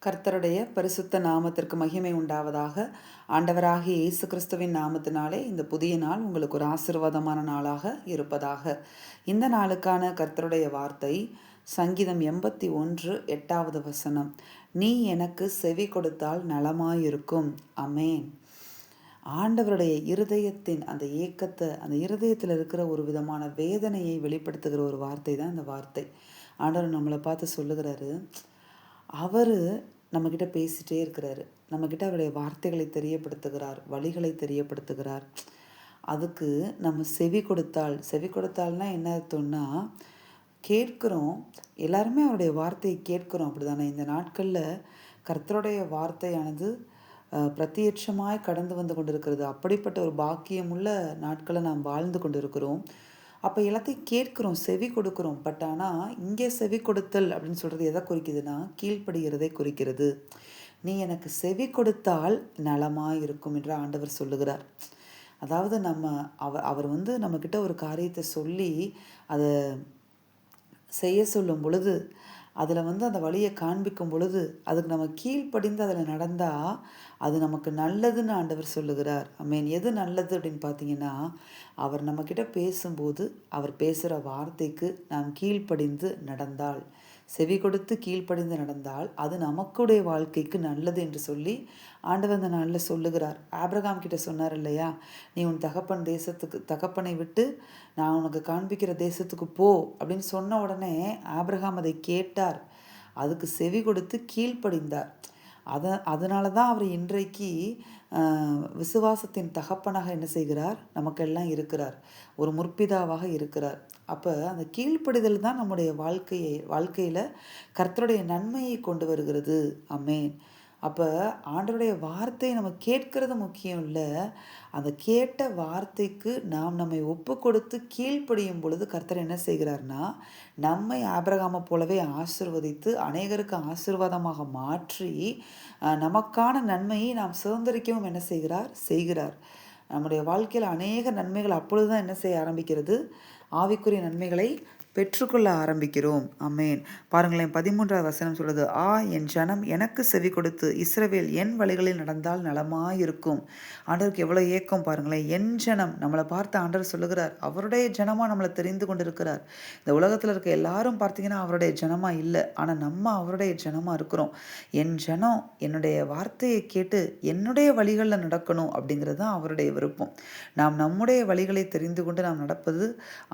கர்த்தருடைய பரிசுத்த நாமத்திற்கு மகிமை உண்டாவதாக. ஆண்டவராகிய இயேசு கிறிஸ்துவின் நாமத்தினாலே இந்த புதிய நாள் உங்களுக்கு ஒரு ஆசீர்வாதமான நாளாக இருப்பதாக. இந்த நாளுக்கான கர்த்தருடைய வார்த்தை சங்கீதம் 81:8 நீ எனக்கு செவி கொடுத்தால் நலமாயிருக்கும். அமேன். ஆண்டவருடைய இருதயத்தின் அந்த ஏக்கத்தை, அந்த இருதயத்தில் இருக்கிற ஒரு விதமான வேதனையை வெளிப்படுத்துகிற ஒரு வார்த்தை தான் இந்த வார்த்தை. ஆண்டவர் நம்மளை பார்த்து சொல்லுகிறாரு, அவர் நம்மக்கிட்ட பேசிகிட்டே இருக்கிறாரு. நம்மக்கிட்ட அவருடைய வார்த்தைகளை தெரியப்படுத்துகிறார், வழிகளை தெரியப்படுத்துகிறார். அதுக்கு நம்ம செவி கொடுத்தால்னா என்ன அர்த்தம்னா, கேட்குறோம். எல்லாருமே அவருடைய வார்த்தையை கேட்குறோம், அப்படி தானே? இந்த நாட்களில் கர்த்தருடைய வார்த்தையானது பிரத்யட்சமாய் கடந்து வந்து கொண்டிருக்கிறது. அப்படிப்பட்ட ஒரு பாக்கியமுள்ள நாட்களை நாம் வாழ்ந்து கொண்டிருக்கிறோம். அப்போ எல்லாத்தையும் கேட்குறோம், செவி கொடுக்குறோம். பட் ஆனால் இங்கே செவி கொடுத்தல் அப்படின்னு சொல்கிறது எதை குறிக்குதுன்னா, கீழ்ப்படுகிறதை குறிக்கிறது. நீ எனக்கு செவி கொடுத்தால் நலமாக இருக்கும் என்று ஆண்டவர் சொல்லுகிறார். அதாவது அவர் நம்மக்கிட்ட ஒரு காரியத்தை சொல்லி அதை செய்ய சொல்லும் பொழுது, அதில் அந்த வழியை காண்பிக்கும் பொழுது, அதுக்கு நம்ம கீழ்ப்படிந்து அதில் நடந்தால் அது நமக்கு நல்லதுன்னு ஆண்டவர் சொல்லுகிறார். ஆமென். எது நல்லது அப்படின்னு பார்த்தீங்கன்னா, அவர் நம்மக்கிட்ட பேசும்போது அவர் பேசுகிற வார்த்தைக்கு நாம் கீழ்ப்படிந்து நடந்தால், செவி கொடுத்து கீழ்ப்படிந்து நடந்தால் அது நமக்குடைய வாழ்க்கைக்கு நல்லது என்று சொல்லி ஆண்டவர் அந்த நாளில் சொல்லுகிறார். ஆபிரகாம் கிட்ட சொன்னார் இல்லையா, நீ உன் தகப்பனை விட்டு நான் உனக்கு காண்பிக்கிற தேசத்துக்கு போ அப்படின்னு சொன்ன உடனே ஆபிரகாம் அதை கேட்டார். அதுக்கு செவி கொடுத்து கீழ்ப்படிந்தார். அதனால தான் அவர் இன்றைக்கு விசுவாசத்தின் தகப்பனாக என்ன செய்கிறார், நமக்கெல்லாம் இருக்கிறார், ஒரு முற்பிதாவாக இருக்கிறார். அப்போ அந்த கீழ்ப்படிதல் தான் நம்முடைய வாழ்க்கையில் கர்த்தருடைய நன்மையை கொண்டு வருகிறது. ஆமென். அப்போ ஆண்டவருடைய வார்த்தையை நம்ம கேட்கறது முக்கியம் இல்லை, அந்த கேட்ட வார்த்தைக்கு நாம் நம்மை ஒப்பு கொடுத்து கீழ்ப்படியும் பொழுது கர்த்தர் என்ன செய்கிறார்னா, நம்மை ஆபிரகாமை போலவே ஆசீர்வதித்து அநேகருக்கு ஆசீர்வாதமாக மாற்றி நமக்கான நன்மையை நாம் சுதந்திரிக்கவும் என்ன செய்கிறார். நம்முடைய வாழ்க்கையில் அநேக நன்மைகள் அப்பொழுது தான் என்ன செய்ய ஆரம்பிக்கிறது, ஆவிக்குரிய நன்மைகளை பெற்றுக்கொள்ள ஆரம்பிக்கிறோம். ஆமென். பாருங்களேன், 13 சொல்லுது, என் ஜனம் எனக்கு செவி கொடுத்து இஸ்ரவேல் என் வழிகளில் நடந்தால் நலமாயிருக்கும். ஆண்டவருக்கு எவ்வளோ ஏக்கம் பாருங்களேன். என் ஜனம், நம்மளை பார்த்து ஆண்டவர் சொல்லுகிறார், அவருடைய ஜனமாக நம்மளை தெரிந்து கொண்டிருக்கிறார். இந்த உலகத்தில் இருக்க எல்லாரும் பார்த்தீங்கன்னா அவருடைய ஜனமாக இல்லை, ஆனால் நம்ம அவருடைய ஜனமாக இருக்கிறோம். என் ஜனம் என்னுடைய வார்த்தையை கேட்டு என்னுடைய வழிகளில் நடக்கணும் அப்படிங்கிறது தான் அவருடைய விருப்பம். நாம் நம்முடைய வழிகளை தெரிந்து கொண்டு நாம் நடப்பது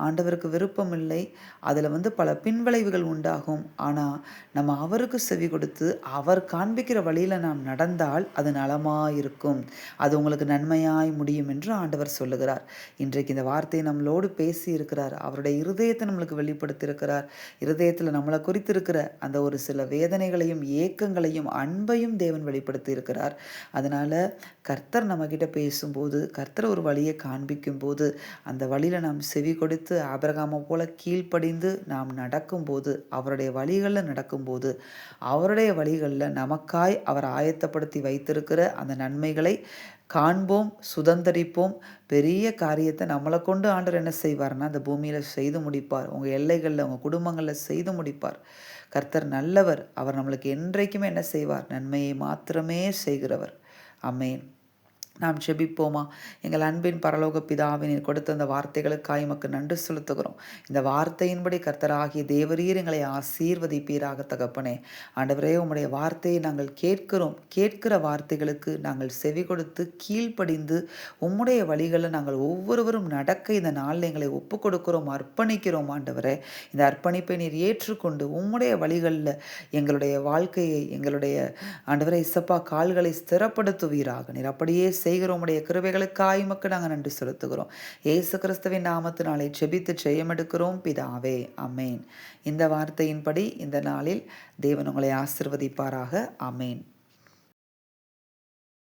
ஆண்டவருக்கு விருப்பம் இல்லை. அதில் பல பின்விளைவுகள் உண்டாகும். ஆனால் நம்ம அவருக்கு செவி கொடுத்து அவர் காண்பிக்கிற வழியில் நாம் நடந்தால் அது நலமாயிருக்கும், அது உங்களுக்கு நன்மையாய் முடியும் என்று ஆண்டவர் சொல்லுகிறார். இன்றைக்கு இந்த வார்த்தையை நம்மளோடு பேசி இருக்கிறார். அவருடைய இருதயத்தை நம்மளுக்கு வெளிப்படுத்தியிருக்கிறார். இருதயத்தில் நம்மளை குறித்திருக்கிற அந்த ஒரு சில வேதனைகளையும் ஏக்கங்களையும் அன்பையும் தேவன் வெளிப்படுத்தி இருக்கிறார். அதனால் கர்த்தர் நம்மக்கிட்ட பேசும்போது, கர்த்தர் ஒரு வழியை காண்பிக்கும் போது அந்த வழியில் நாம் செவி கொடுத்து ஆபிரகாமை போல கீழ்ப்படிந்து நாம் நடக்கும்போது, அவருடைய வழிகளில் நடக்கும்போது, அவருடைய வழிகளில் நமக்காய் அவர் ஆயத்தப்படுத்தி வைத்திருக்கிற அந்த நன்மைகளை காண்போம், சுதந்திரிப்போம். பெரிய காரியத்தை நம்மளை கொண்டு ஆண்டவர் என்ன செய்வார்னா அந்த பூமியில் செய்து முடிப்பார். உங்கள் எல்லைகளில், உங்கள் குடும்பங்களில் செய்து முடிப்பார். கர்த்தர் நல்லவர். அவர் நம்மளுக்கு என்றைக்குமே என்ன செய்வார், நன்மையை மாத்திரமே செய்கிறவர். ஆமென். நாம் செபிப்போமா? எங்கள் அன்பின் பரலோக பிதாவே, நீர் கொடுத்த அந்த வார்த்தைகளுக்காய் எமக்கு நன்றி செலுத்துகிறோம். இந்த வார்த்தையின்படி கர்த்தராகிய தேவரீர் எங்களை ஆசீர்வதிப்பீராக தகப்பனே. ஆண்டவரே, உம்முடைய வார்த்தையை நாங்கள் கேட்கிறோம். கேட்கிற வார்த்தைகளுக்கு நாங்கள் செவி கொடுத்து கீழ்ப்படிந்து உம்முடைய வழிகளில் நாங்கள் ஒவ்வொருவரும் நடக்க இந்த நாளில் எங்களை ஒப்பு கொடுக்கிறோம், அர்ப்பணிக்கிறோம். ஆண்டவரே, இந்த அர்ப்பணிப்பை நீர் ஏற்றுக்கொண்டு உம்முடைய வழிகளில் எங்களுடைய வாழ்க்கையை, எங்களுடைய ஆண்டவரே இசப்பா கால்களை ஸ்திரப்படுத்துவீராக. நீர் அப்படியே செய்கிறோமுடைய கிருபைகளுக்காய் உமக்கு நாங்கள் நன்றி செலுத்துகிறோம். இயேசு கிறிஸ்துவின் நாமத்தினாலே ஜெபித்து ஜெயமெடுக்கிறோம் பிதாவே. ஆமென். இந்த வார்த்தையின்படி இந்த நாளில் தேவன் உங்களை ஆசீர்வதிப்பாராக. ஆமென்.